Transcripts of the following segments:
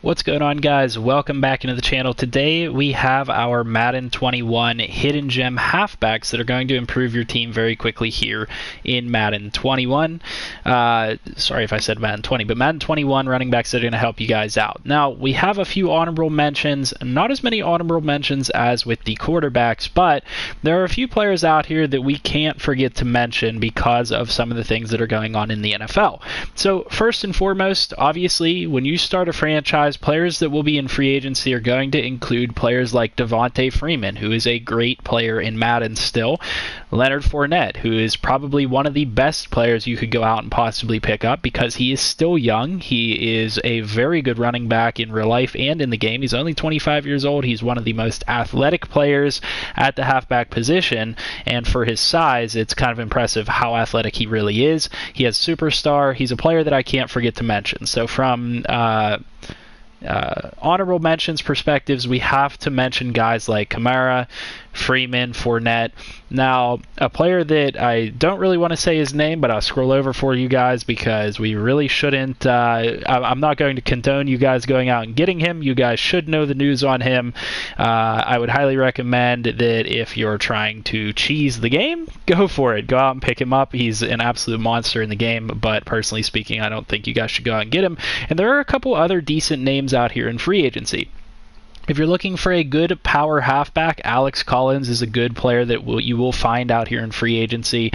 What's going on, guys? Welcome back into the channel. Today we have our Madden 21 hidden gem halfbacks that are going to improve your team very quickly here in Madden 21. Sorry if I said Madden 20, but Madden 21 running backs that are going to help you guys out. Now, we have a few honorable mentions, not as many honorable mentions as with the quarterbacks, but there are a few players out here that we can't forget to mention because of some of the things that are going on in the NFL. So first and foremost, obviously, when you start a franchise, players that will be in free agency are going to include players like Devontae Freeman, who is a great player in Madden still, Leonard Fournette, who is probably one of the best players you could go out and possibly pick up because he is still young. He is a very good running back in real life and in the game. He's only 25 years old. He's one of the most athletic players at the halfback position, and for his size, it's kind of impressive how athletic he really is. He has superstar. He's a player that I can't forget to mention. So from honorable mentions perspectives, we have to mention guys like Kamara, Freeman, Fournette. Now, a player that I don't really want to say his name, but I'll scroll over for you guys because we really shouldn't. I'm not going to condone you guys going out and getting him. You guys should know the news on him. I would highly recommend that if you're trying to cheese the game, go for it. Go out and pick him up. He's an absolute monster in the game, but personally speaking, I don't think you guys should go out and get him. And there are a couple other decent names out here in free agency. If you're looking for a good power halfback, Alex Collins is a good player that you will find out here in free agency.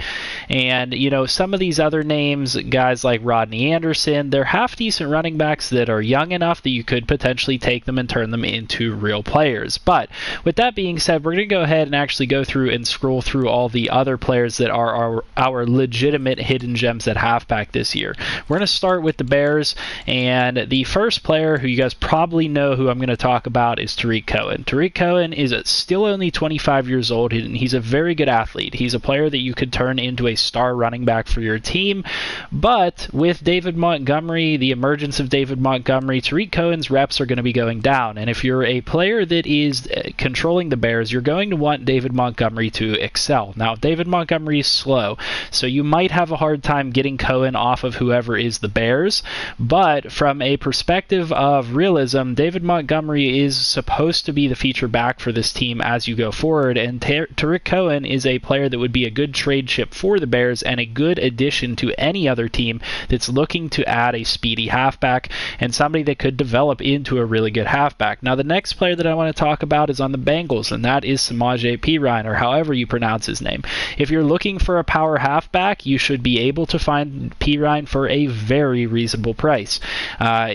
And, you know, some of these other names, guys like Rodney Anderson, they're half-decent running backs that are young enough that you could potentially take them and turn them into real players. But with that being said, we're going to go ahead and actually go through and scroll through all the other players that are our legitimate hidden gems at halfback this year. We're going to start with the Bears, and the first player who you guys probably know who I'm going to talk about is Tarik Cohen. Tarik Cohen is still only 25 years old, and he's a very good athlete. He's a player that you could turn into a star running back for your team, but with David Montgomery, the emergence of David Montgomery, Tarik Cohen's reps are going to be going down, and if you're a player that is controlling the Bears, you're going to want David Montgomery to excel. Now, David Montgomery is slow, so you might have a hard time getting Cohen off of whoever is the Bears, but from a perspective of realism, David Montgomery is supposed to be the feature back for this team as you go forward, and Tarik Cohen is a player that would be a good trade chip for the Bears and a good addition to any other team that's looking to add a speedy halfback and somebody that could develop into a really good halfback. Now, the next player that I want to talk about is on the Bengals, and that is Samaje Perine, or however you pronounce his name. If you're looking for a power halfback, you should be able to find Perine for a very reasonable price.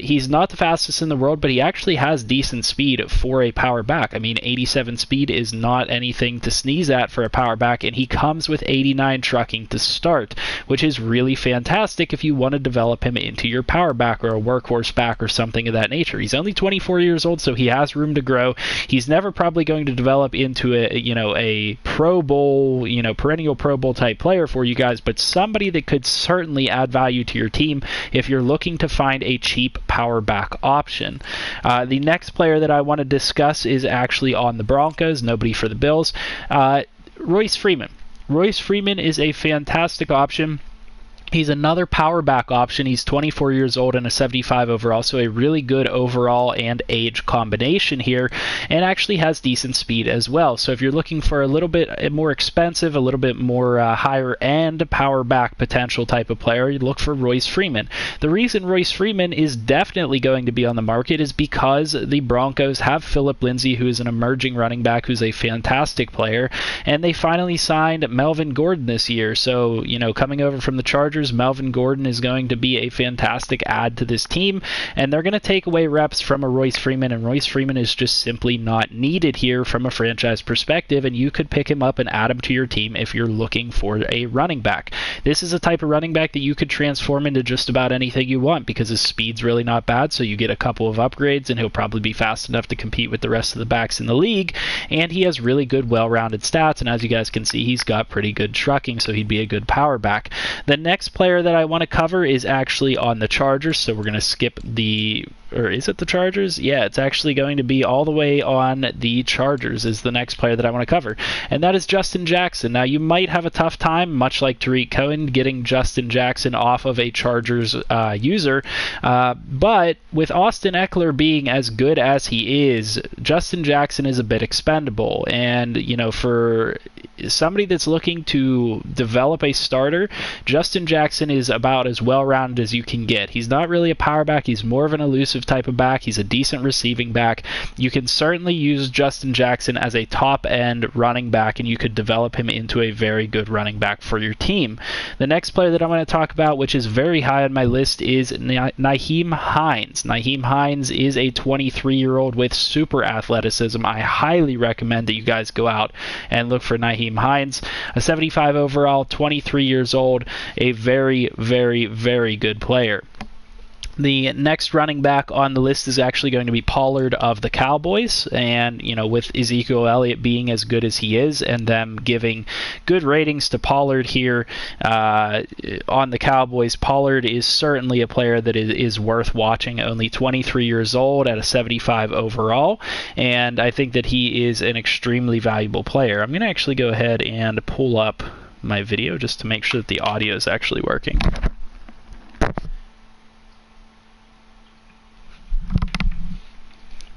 He's not the fastest in the world, but he actually has decent speed for a power back. I mean, 87 speed is not anything to sneeze at for a power back, and he comes with 89 trucking to start, which is really fantastic if you want to develop him into your power back or a workhorse back or something of that nature. He's only 24 years old, so he has room to grow. He's never probably going to develop into a Pro Bowl, perennial Pro Bowl type player for you guys, but somebody that could certainly add value to your team if you're looking to find a cheap power back option. The next player that I want to discuss is actually on the Broncos, nobody for the Bills. Royce Freeman. Royce Freeman is a fantastic option. He's another power back option. He's 24 years old and a 75 overall, so a really good overall and age combination here, and actually has decent speed as well. So if you're looking for a little bit more expensive, a little bit more higher end power back potential type of player, you look for Royce Freeman. The reason Royce Freeman is definitely going to be on the market is because the Broncos have Phillip Lindsay, who is an emerging running back who's a fantastic player, and they finally signed Melvin Gordon this year. So, coming over from the Chargers, Melvin Gordon is going to be a fantastic add to this team, and they're going to take away reps from a Royce Freeman, and Royce Freeman is just simply not needed here from a franchise perspective, and you could pick him up and add him to your team if you're looking for a running back. This is a type of running back that you could transform into just about anything you want because his speed's really not bad, so you get a couple of upgrades, and he'll probably be fast enough to compete with the rest of the backs in the league, and he has really good, well-rounded stats, and as you guys can see, he's got pretty good trucking, so he'd be a good power back. The next player that I want to cover is actually on the Chargers, so we're going to skip the or is it the Chargers? Yeah, it's actually going to be all the way on the Chargers is the next player that I want to cover, and that is Justin Jackson. Now, you might have a tough time, much like Tariq Cohen, getting Justin Jackson off of a Chargers user, but with Austin Eckler being as good as he is, Justin Jackson is a bit expendable, and, you know, for somebody that's looking to develop a starter, Justin Jackson is about as well-rounded as you can get. He's not really a power back. He's more of an elusive type of back. He's a decent receiving back. You can certainly use Justin Jackson as a top-end running back, and you could develop him into a very good running back for your team. The next player that I'm going to talk about, which is very high on my list, is Nyheim Hines. Nyheim Hines is a 23-year-old with super athleticism. I highly recommend that you guys go out and look for Nyheim Hines, a 75 overall, 23 years old, a very, very, very good player. The next running back on the list is actually going to be Pollard of the Cowboys, and, you know, with Ezekiel Elliott being as good as he is and them giving good ratings to Pollard here on the Cowboys, Pollard is certainly a player that is worth watching. Only 23 years old at a 75 overall, and I think that he is an extremely valuable player. I'm going to actually go ahead and pull up my video just to make sure that the audio is actually working.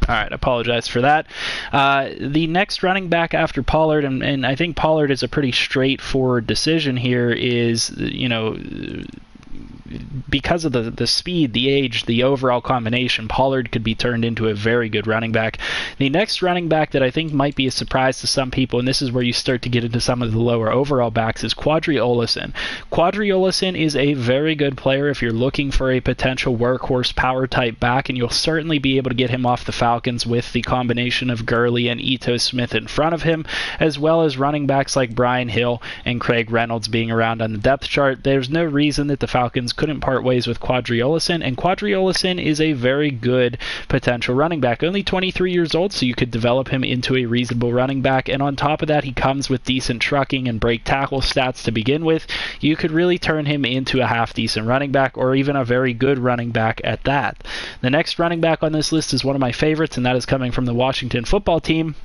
All right, I apologize for that. The next running back after Pollard, and I think Pollard is a pretty straightforward decision here, is, you know, because of the speed, the age, the overall combination, Pollard could be turned into a very good running back. The next running back that I think might be a surprise to some people, and this is where you start to get into some of the lower overall backs, is Quadri Olesen. Quadri Olesen is a very good player if you're looking for a potential workhorse power type back, and you'll certainly be able to get him off the Falcons with the combination of Gurley and Ito Smith in front of him, as well as running backs like Brian Hill and Craig Reynolds being around on the depth chart. There's no reason that the Falcons couldn't part ways with Quadri Olesen, and Quadri Olesen is a very good potential running back. Only 23 years old, so you could develop him into a reasonable running back, and on top of that, he comes with decent trucking and break tackle stats to begin with. You could really turn him into a half-decent running back, or even a very good running back at that. The next running back on this list is one of my favorites, and that is coming from the Washington football team.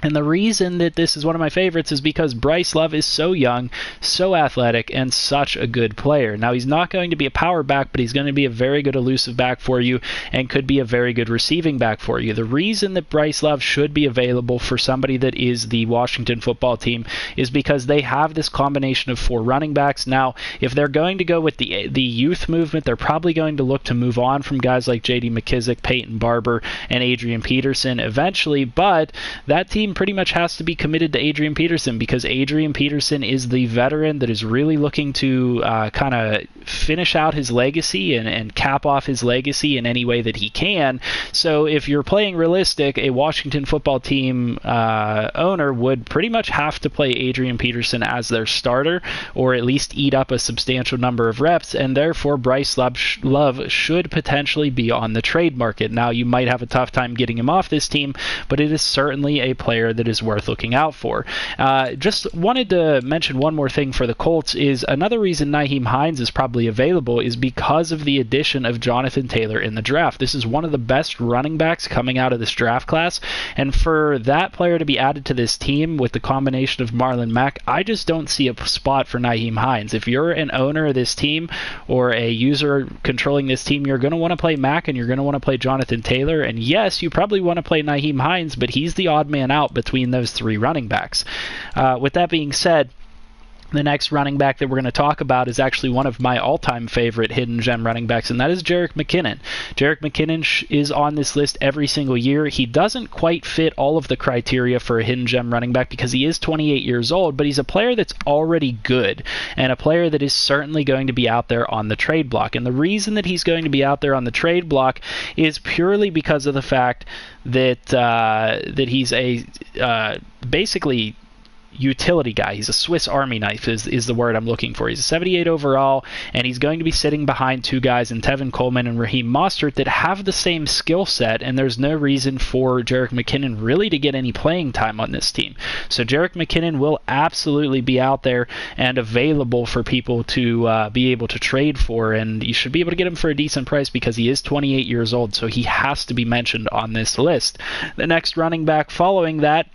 And the reason that this is one of my favorites is because Bryce Love is so young, so athletic, and such a good player. Now, he's not going to be a power back, but he's going to be a very good elusive back for you and could be a very good receiving back for you. The reason that Bryce Love should be available for somebody that is the Washington football team is because they have this combination of 4 running backs. Now, if they're going to go with the youth movement, they're probably going to look to move on from guys like J.D. McKissick, Peyton Barber, and Adrian Peterson eventually, but that team pretty much has to be committed to Adrian Peterson because Adrian Peterson is the veteran that is really looking to kind of finish out his legacy and cap off his legacy in any way that he can. So if you're playing realistic, a Washington football team owner would pretty much have to play Adrian Peterson as their starter, or at least eat up a substantial number of reps, and therefore Bryce Love should potentially be on the trade market. Now, you might have a tough time getting him off this team, but it is certainly a player that is worth looking out for. Just wanted to mention one more thing for the Colts is another reason Nyheim Hines is probably available is because of the addition of Jonathan Taylor in the draft. This is one of the best running backs coming out of this draft class, and for that player to be added to this team with the combination of Marlon Mack, I just don't see a spot for Nyheim Hines. If you're an owner of this team or a user controlling this team, you're going to want to play Mack and you're going to want to play Jonathan Taylor, and yes, you probably want to play Nyheim Hines, but he's the odd man out between those 3 running backs. With that being said, the next running back that we're going to talk about is actually one of my all-time favorite hidden gem running backs, and that is Jerick McKinnon. Jerick McKinnon is on this list every single year. He doesn't quite fit all of the criteria for a hidden gem running back because he is 28 years old, but he's a player that's already good and a player that is certainly going to be out there on the trade block. And the reason that he's going to be out there on the trade block is purely because of the fact that he's a basically utility guy. He's a Swiss Army knife is the word I'm looking for. He's a 78 overall, and he's going to be sitting behind two guys in Tevin Coleman and Raheem Mostert that have the same skill set, and there's no reason for Jerick McKinnon really to get any playing time on this team. So Jerick McKinnon will absolutely be out there and available for people to be able to trade for, and you should be able to get him for a decent price because he is 28 years old, so he has to be mentioned on this list. The next running back following that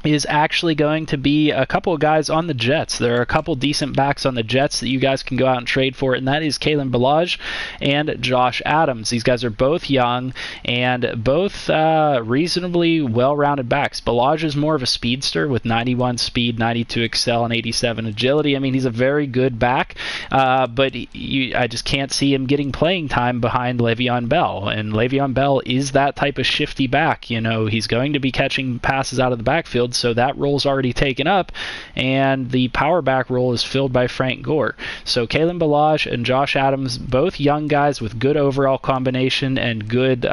is actually going to be a couple of guys on the Jets. There are a couple decent backs on the Jets that you guys can go out and trade for, and that is Kalen Ballage and Josh Adams. These guys are both young and both reasonably well-rounded backs. Ballage is more of a speedster with 91 speed, 92 excel, and 87 agility. I mean, he's a very good back, but I just can't see him getting playing time behind Le'Veon Bell, and Le'Veon Bell is that type of shifty back. You know, he's going to be catching passes out of the backfield, so that role's already taken up, and the power back role is filled by Frank Gore. So Kalen Ballage and Josh Adams, both young guys with good overall combination and good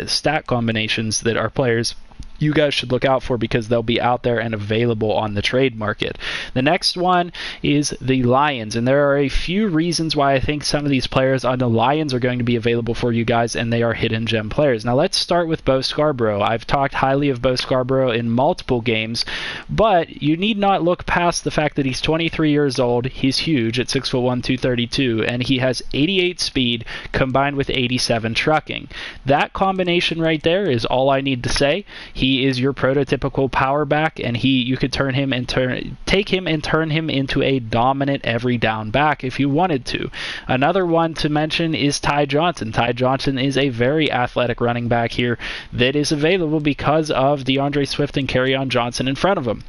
stat combinations that are players you guys should look out for because they'll be out there and available on the trade market. The next one is the Lions, and there are a few reasons why I think some of these players on the Lions are going to be available for you guys, and they are hidden gem players. Now let's start with Bo Scarborough. I've talked highly of Bo Scarborough in multiple games, but you need not look past the fact that he's 23 years old, he's huge at 6'1", 232, and he has 88 speed combined with 87 trucking. That combination right there is all I need to say. He is your prototypical power back, and you could take him and turn him into a dominant every down back if you wanted to. Another one to mention is Ty Johnson. Ty Johnson is a very athletic running back here that is available because of DeAndre Swift and Kerryon Johnson in front of him.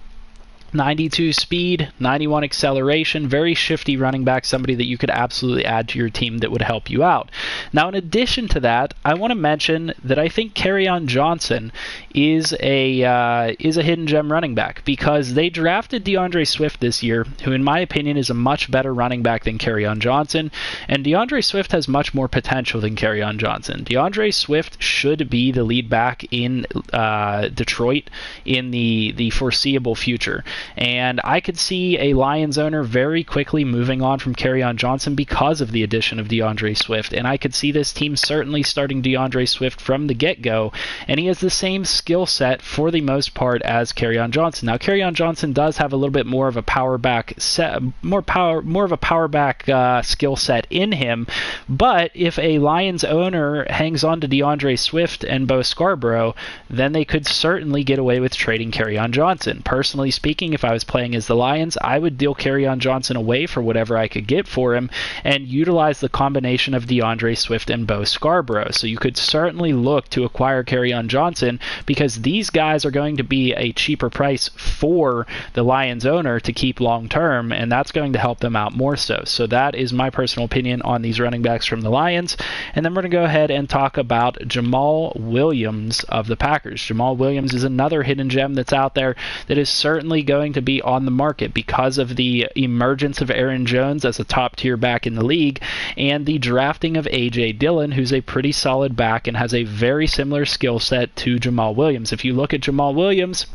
92 speed, 91 acceleration, very shifty running back, somebody that you could absolutely add to your team that would help you out. Now, in addition to that, I want to mention that I think Kerryon Johnson is a hidden gem running back because they drafted DeAndre Swift this year, who in my opinion is a much better running back than Kerryon Johnson, and DeAndre Swift has much more potential than Kerryon Johnson. DeAndre Swift should be the lead back in Detroit in the foreseeable future. And I could see a Lions owner very quickly moving on from Kerryon Johnson because of the addition of DeAndre Swift. And I could see this team certainly starting DeAndre Swift from the get-go. And he has the same skill set for the most part as Kerryon Johnson. Now, Kerryon Johnson does have a little bit more of a power back more of a power back skill set in him. But if a Lions owner hangs on to DeAndre Swift and Bo Scarborough, then they could certainly get away with trading Kerryon Johnson. Personally speaking, if I was playing as the Lions, I would deal Kerryon Johnson away for whatever I could get for him and utilize the combination of DeAndre Swift and Bo Scarborough. So you could certainly look to acquire Kerryon Johnson because these guys are going to be a cheaper price for the Lions owner to keep long term, and that's going to help them out more so. So that is my personal opinion on these running backs from the Lions. And then we're going to go ahead and talk about Jamal Williams of the Packers. Jamal Williams is another hidden gem that's out there that is certainly going to be on the market because of the emergence of Aaron Jones as a top tier back in the league and the drafting of A.J. Dillon, who's a pretty solid back and has a very similar skill set to Jamal Williams. If you look at Jamal Williams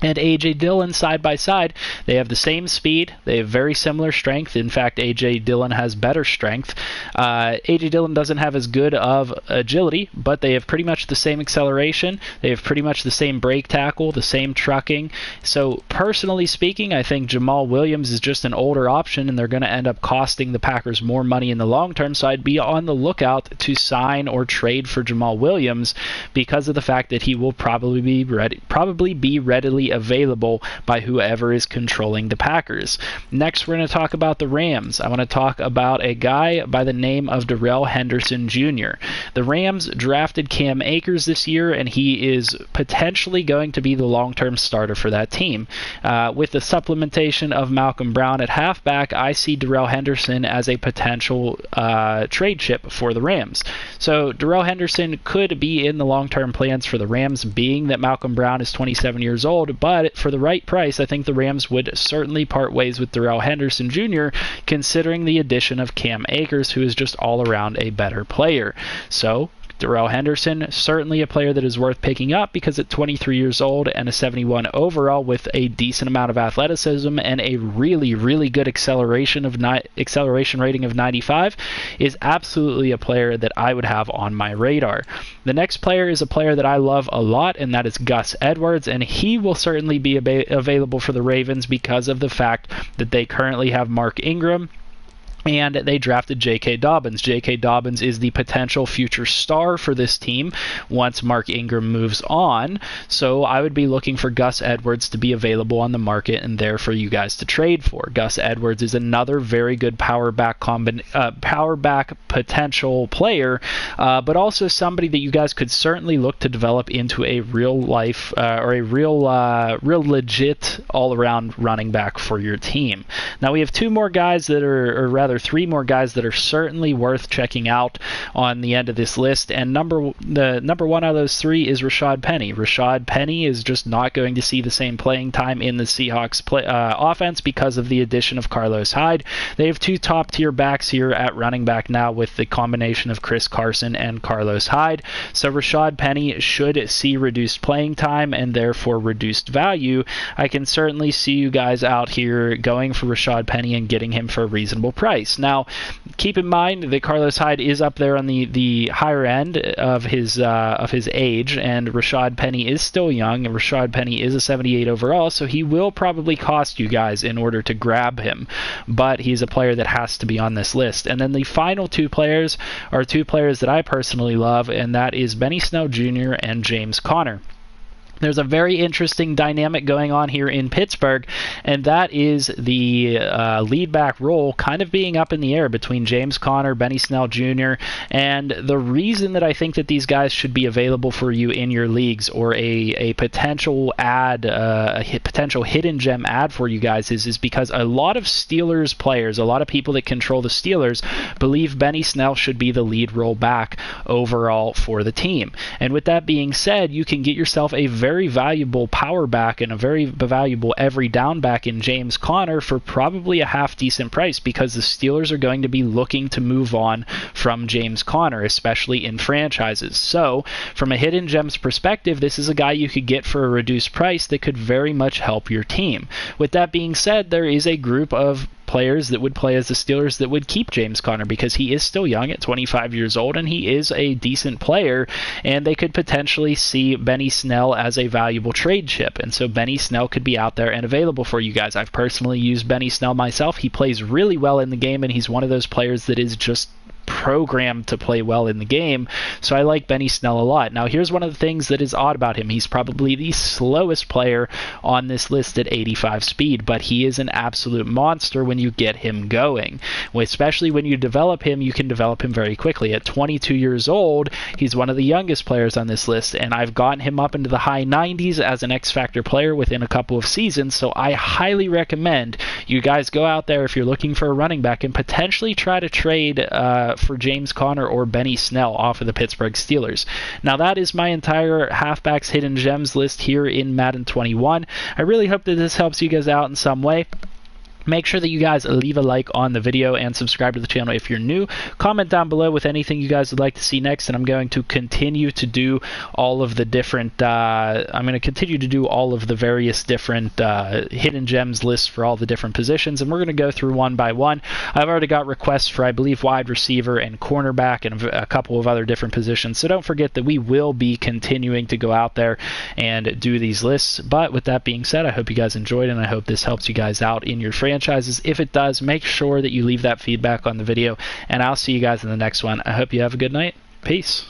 and A.J. Dillon side by side, they have the same speed. They have very similar strength. In fact, A.J. Dillon has better strength. A.J. Dillon doesn't have as good of agility, but they have pretty much the same acceleration. They have pretty much the same break tackle, the same trucking. So personally speaking, I think Jamal Williams is just an older option, and they're going to end up costing the Packers more money in the long term. So I'd be on the lookout to sign or trade for Jamal Williams because of the fact that he will probably be readily available by whoever is controlling the Packers. Next, we're going to talk about the Rams. I want to talk about a guy by the name of Darrell Henderson Jr. The Rams drafted Cam Akers this year, and he is potentially going to be the long-term starter for that team. With the supplementation of Malcolm Brown at halfback, I see Darrell Henderson as a potential trade chip for the Rams. So Darrell Henderson could be in the long-term plans for the Rams, being that Malcolm Brown is 27 years old, but for the right price, I think the Rams would certainly part ways with Darrell Henderson Jr., considering the addition of Cam Akers, who is just all around a better player. So Darrell Henderson, certainly a player that is worth picking up because at 23 years old and a 71 overall with a decent amount of athleticism and a really, really good acceleration rating of 95 is absolutely a player that I would have on my radar. The next player is a player that I love a lot, and that is Gus Edwards, and he will certainly be available for the Ravens because of the fact that they currently have Mark Ingram, and they drafted J.K. Dobbins. J.K. Dobbins is the potential future star for this team once Mark Ingram moves on. So I would be looking for Gus Edwards to be available on the market and there for you guys to trade for. Gus Edwards is another very good power back potential player, but also somebody that you guys could certainly look to develop into a real life or a real legit all-around running back for your team. Now we have two more guys that are, or rather three more guys that are certainly worth checking out on the end of this list, and number one out of those three is Rashad Penny. Rashad Penny is just not going to see the same playing time in the Seahawks offense because of the addition of Carlos Hyde. They have two top-tier backs here at running back now with the combination of Chris Carson and Carlos Hyde, so Rashad Penny should see reduced playing time and therefore reduced value. I can certainly see you guys out here going for Rashad Penny and getting him for a reasonable price. Now, keep in mind that Carlos Hyde is up there on the higher end of his age, and Rashad Penny is still young, and Rashad Penny is a 78 overall, so he will probably cost you guys in order to grab him, but he's a player that has to be on this list. And then the final two players are two players that I personally love, and that is Benny Snell Jr. and James Conner. There's a very interesting dynamic going on here in Pittsburgh, and that is the lead back role kind of being up in the air between James Conner, Benny Snell Jr., and the reason that I think that these guys should be available for you in your leagues or a potential ad, potential hidden gem ad for you guys is because a lot of Steelers players, a lot of people that control the Steelers, believe Benny Snell should be the lead role back overall for the team. And with that being said, you can get yourself a very valuable power back and a very valuable every down back in James Conner for probably a half decent price, because the Steelers are going to be looking to move on from James Conner, especially in franchises. So from a hidden gems perspective, this is a guy you could get for a reduced price that could very much help your team. With that being said, there is a group of players that would play as the Steelers that would keep James Conner because he is still young at 25 years old and he is a decent player, and they could potentially see Benny Snell as a valuable trade chip, and so Benny Snell could be out there and available for you guys. I've personally used Benny Snell myself. He plays really well in the game, and he's one of those players that is just programmed to play well in the game, so I like Benny Snell a lot. Now here's one of the things that is odd about him. He's probably the slowest player on this list at 85 speed, but he is an absolute monster when you get him going. Especially when you develop him, you can develop him very quickly. At 22 years old, he's one of the youngest players on this list, and I've gotten him up into the high 90s as an X-Factor player within a couple of seasons, so I highly recommend you guys go out there if you're looking for a running back and potentially try to trade for James Conner or Benny Snell off of the Pittsburgh Steelers. Now that is my entire halfbacks hidden gems list here in Madden 21. I really hope that this helps you guys out in some way. Make sure that you guys leave a like on the video and subscribe to the channel if you're new. Comment down below with anything you guys would like to see next, and I'm going to continue to do all of the different various different hidden gems lists for all the different positions, and we're going to go through one by one. I've already got requests for, I believe, wide receiver and cornerback and a couple of other different positions, so don't forget that we will be continuing to go out there and do these lists. But with that being said, I hope you guys enjoyed, and I hope this helps you guys out in your franchises. If it does, make sure that you leave that feedback on the video, and I'll see you guys in the next one. I hope you have a good night. Peace.